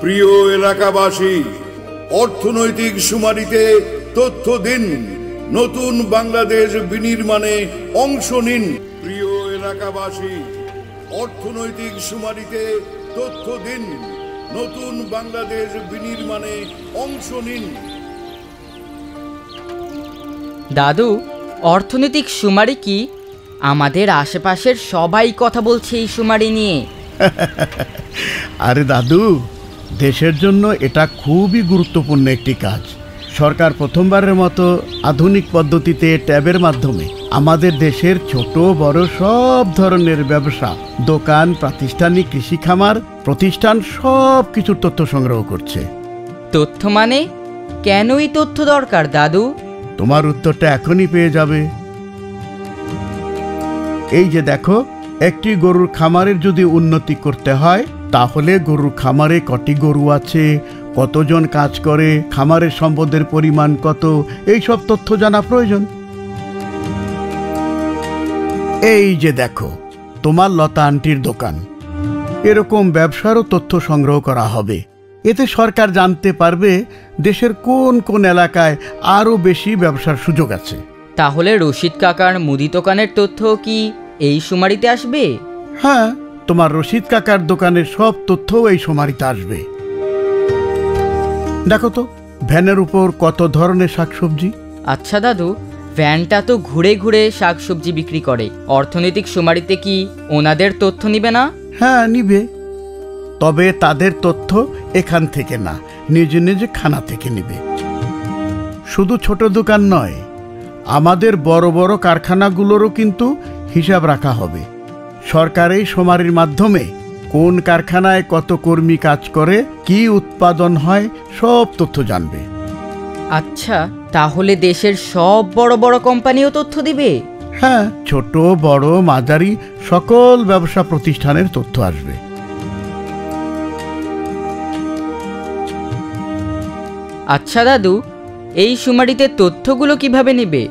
প্রিয় এলাকাবাসী, অর্থনৈতিক শুমারিতে তথ্য দিন, নতুন বাংলাদেশ বিনির্মাণে অংশ নিন। প্রিয় এলাকাবাসী, অর্থনৈতিক শুমারিতে তথ্য দিন, নতুন বাংলাদেশ বিনির্মাণে অংশ নিন। দাদু, অর্থনৈতিক শুমারি কি? আমাদের আশেপাশের সবাই কথা বলছে এই শুমারি নিয়ে। আরে দাদু, দেশের জন্য এটা খুবই গুরুত্বপূর্ণ একটি কাজ। সরকার প্রথমবারের মতো আধুনিক পদ্ধতিতে ট্যাবের মাধ্যমে আমাদের দেশের ছোট বড় সব ধরনের ব্যবসা, দোকান, প্রাতিষ্ঠানিক, কৃষি খামার, প্রতিষ্ঠান সব কিছুর তথ্য সংগ্রহ করছে। তথ্য মানে? কেন এই তথ্য দরকার দাদু? তোমার উত্তরটা এখনই পেয়ে যাবে। এই যে দেখো, একটি গরুর খামারের যদি উন্নতি করতে হয়, তাহলে গরুর খামারে কটি গরু আছে, কতজন কাজ করে, খামারের সম্পদের পরিমাণ কত, এই সব তথ্য জানা প্রয়োজন। এই যে দেখো, তোমার লতা আন্টির দোকান, এরকম ব্যবসারও তথ্য সংগ্রহ করা হবে। এতে সরকার জানতে পারবে দেশের কোন কোন এলাকায় আরও বেশি ব্যবসার সুযোগ আছে। তাহলে রশিদ কাকার মুদি দোকানের তথ্য কি এই শুমারিতে আসবে? হ্যাঁ, তোমার রশিদ কাকার দোকানের সব তথ্যও এই শুমারিতে আসবে। দেখো তো, ভ্যানের উপর কত ধরনের শাকসবজি। আচ্ছা দাদু, ভ্যানটা তো ঘুরে ঘুরে শাকসবজি বিক্রি করে, অর্থনৈতিক শুমারিতে কি ওনাদের তথ্য নিবে না? হ্যাঁ, নিবে, তবে তাদের তথ্য এখান থেকে না, নিজে নিজে খানা থেকে নিবে। শুধু ছোট দোকান নয়, আমাদের বড় বড় কারখানাগুলোরও কিন্তু হিসাব রাখা হবে। সরকার এই শুমারির মাধ্যমে কোন কারখানায় কত কর্মী কাজ করে, কি উৎপাদন হয়, সব তথ্য জানবে। আচ্ছা, তাহলে দেশের সব বড় বড় কোম্পানিও তথ্য দিবে? হ্যাঁ, ছোট বড় মাঝারি সকল ব্যবসা প্রতিষ্ঠানের তথ্য আসবে। আচ্ছা দাদু, এই শুমারিতে তথ্যগুলো কিভাবে নেবে?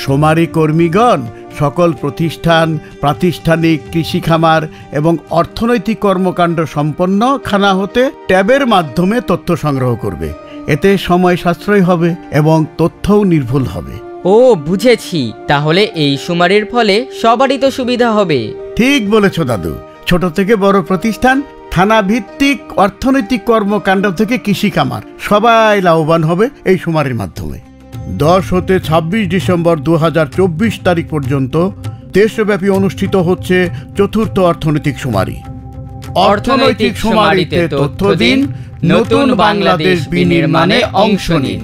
শুমারি কর্মীগণ সকল প্রতিষ্ঠান, প্রাতিষ্ঠানিক, কৃষি খামার এবং অর্থনৈতিক কর্মকাণ্ড সম্পন্ন খানা হতে ট্যাবের মাধ্যমে তথ্য সংগ্রহ করবে। এতে সময় সাশ্রয় হবে এবং তথ্যও নির্ভুল হবে। ও, বুঝেছি। তাহলে এই শুমারির ফলে সবারই তো সুবিধা হবে। ঠিক বলেছ দাদু। ছোট থেকে বড় প্রতিষ্ঠান, থানা ভিত্তিক অর্থনৈতিক কর্মকাণ্ড থেকে কৃষি খামার, সবাই লাভবান হবে এই শুমারির মাধ্যমে। 10 হতে 26 ডিসেম্বর 2024 তারিখ পর্যন্ত দেশব্যাপী অনুষ্ঠিত হচ্ছে চতুর্থ অর্থনৈতিক শুমারি। অর্থনৈতিক শুমারিতে তথ্য দিন, নতুন বাংলাদেশ বিনির্মাণে অংশ নিন।